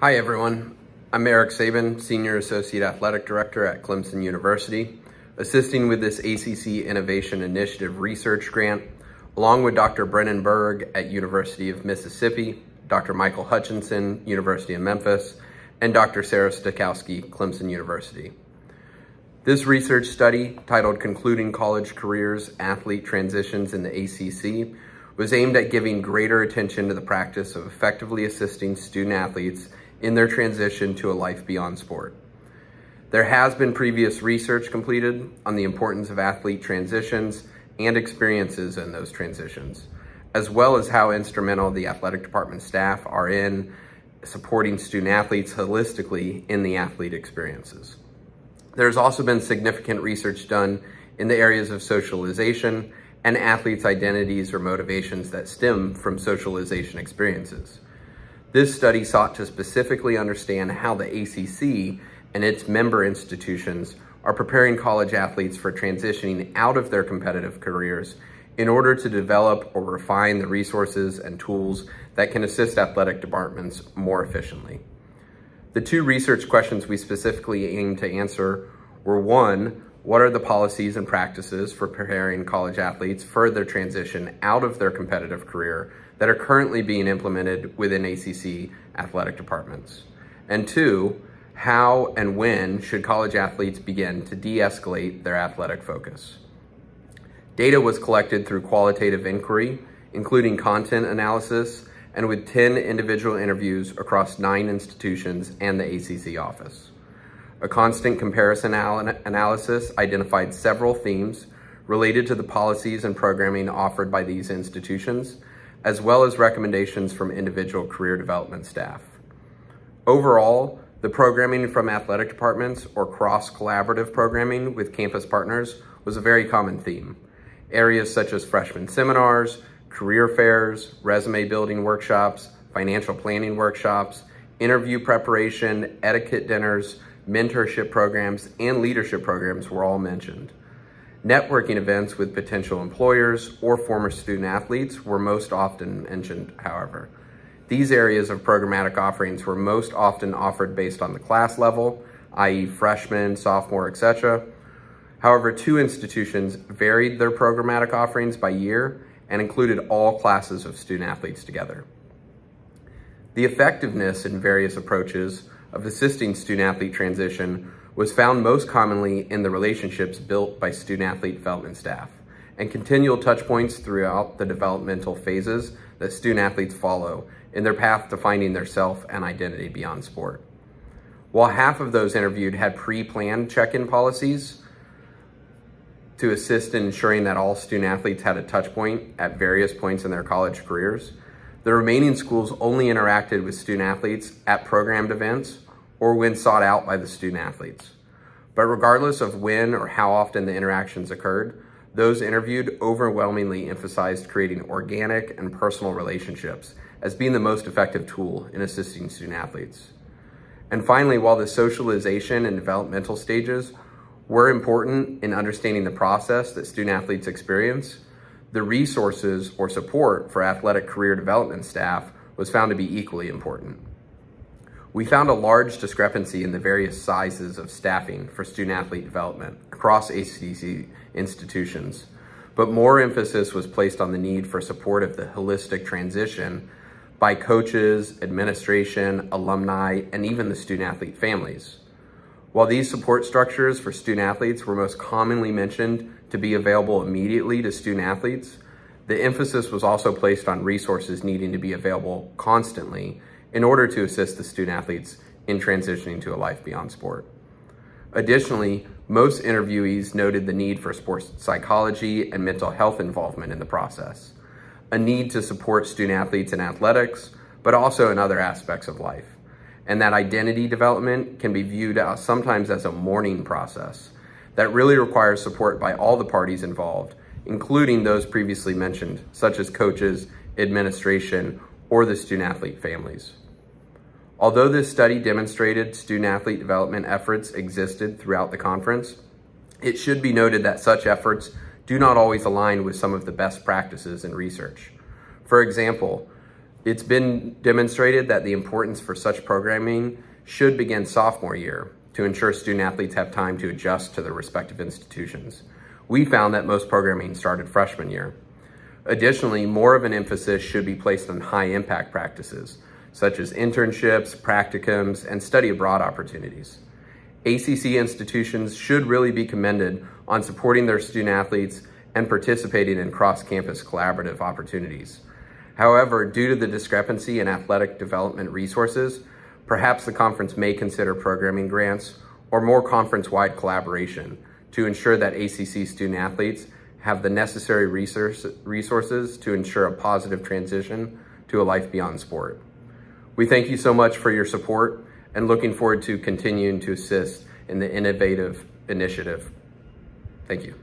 Hi everyone, I'm Eric Sabin, Senior Associate Athletic Director at Clemson University, assisting with this ACC Innovation Initiative Research Grant, along with Dr. Brennan Berg at University of Mississippi, Dr. Michael Hutchinson, University of Memphis, and Dr. Sarah Stokowski, Clemson University. This research study, titled Concluding College Careers, Athlete Transitions in the ACC, was aimed at giving greater attention to the practice of effectively assisting student athletes in their transition to a life beyond sport. There has been previous research completed on the importance of athlete transitions and experiences in those transitions, as well as how instrumental the athletic department staff are in supporting student athletes holistically in the athlete experiences. There's also been significant research done in the areas of socialization and athletes' identities or motivations that stem from socialization experiences. This study sought to specifically understand how the ACC and its member institutions are preparing college athletes for transitioning out of their competitive careers in order to develop or refine the resources and tools that can assist athletic departments more efficiently. The two research questions we specifically aimed to answer were: one, what are the policies and practices for preparing college athletes for their transition out of their competitive career that are currently being implemented within ACC athletic departments? And two, how and when should college athletes begin to de-escalate their athletic focus? Data was collected through qualitative inquiry, including content analysis, and with 10 individual interviews across 9 institutions and the ACC office. A constant comparison analysis identified several themes related to the policies and programming offered by these institutions, as well as recommendations from individual career development staff. Overall, the programming from athletic departments or cross-collaborative programming with campus partners was a very common theme. Areas such as freshman seminars, career fairs, resume building workshops, financial planning workshops, interview preparation, etiquette dinners, mentorship programs, and leadership programs were all mentioned. Networking events with potential employers or former student athletes were most often mentioned, however. These areas of programmatic offerings were most often offered based on the class level, i.e. freshman, sophomore, etc. However, 2 institutions varied their programmatic offerings by year and included all classes of student athletes together. The effectiveness in various approaches of assisting student athlete transition was found most commonly in the relationships built by student athlete development staff and continual touch points throughout the developmental phases that student athletes follow in their path to finding their self and identity beyond sport. While half of those interviewed had pre-planned check-in policies to assist in ensuring that all student athletes had a touch point at various points in their college careers, the remaining schools only interacted with student athletes at programmed events or when sought out by the student athletes. But regardless of when or how often the interactions occurred, those interviewed overwhelmingly emphasized creating organic and personal relationships as being the most effective tool in assisting student athletes. And finally, while the socialization and developmental stages were important in understanding the process that student athletes experience, the resources or support for athletic career development staff was found to be equally important. We found a large discrepancy in the various sizes of staffing for student athlete development across ACC institutions, but more emphasis was placed on the need for support of the holistic transition by coaches, administration, alumni, and even the student athlete families. While these support structures for student athletes were most commonly mentioned to be available immediately to student athletes, the emphasis was also placed on resources needing to be available constantly in order to assist the student athletes in transitioning to a life beyond sport. Additionally, most interviewees noted the need for sports psychology and mental health involvement in the process, a need to support student athletes in athletics, but also in other aspects of life, and that identity development can be viewed sometimes as a mourning process that really requires support by all the parties involved, including those previously mentioned, such as coaches, administration, or the student athlete families. Although this study demonstrated student athlete development efforts existed throughout the conference, it should be noted that such efforts do not always align with some of the best practices in research. For example, It's been demonstrated that the importance for such programming should begin sophomore year to ensure student athletes have time to adjust to their respective institutions. We found that most programming started freshman year. Additionally, more of an emphasis should be placed on high impact practices, such as internships, practicums, and study abroad opportunities. ACC institutions should really be commended on supporting their student athletes and participating in cross-campus collaborative opportunities. However, due to the discrepancy in athletic development resources, perhaps the conference may consider programming grants or more conference-wide collaboration to ensure that ACC student athletes have the necessary resources to ensure a positive transition to a life beyond sport. We thank you so much for your support and looking forward to continuing to assist in the innovative initiative. Thank you.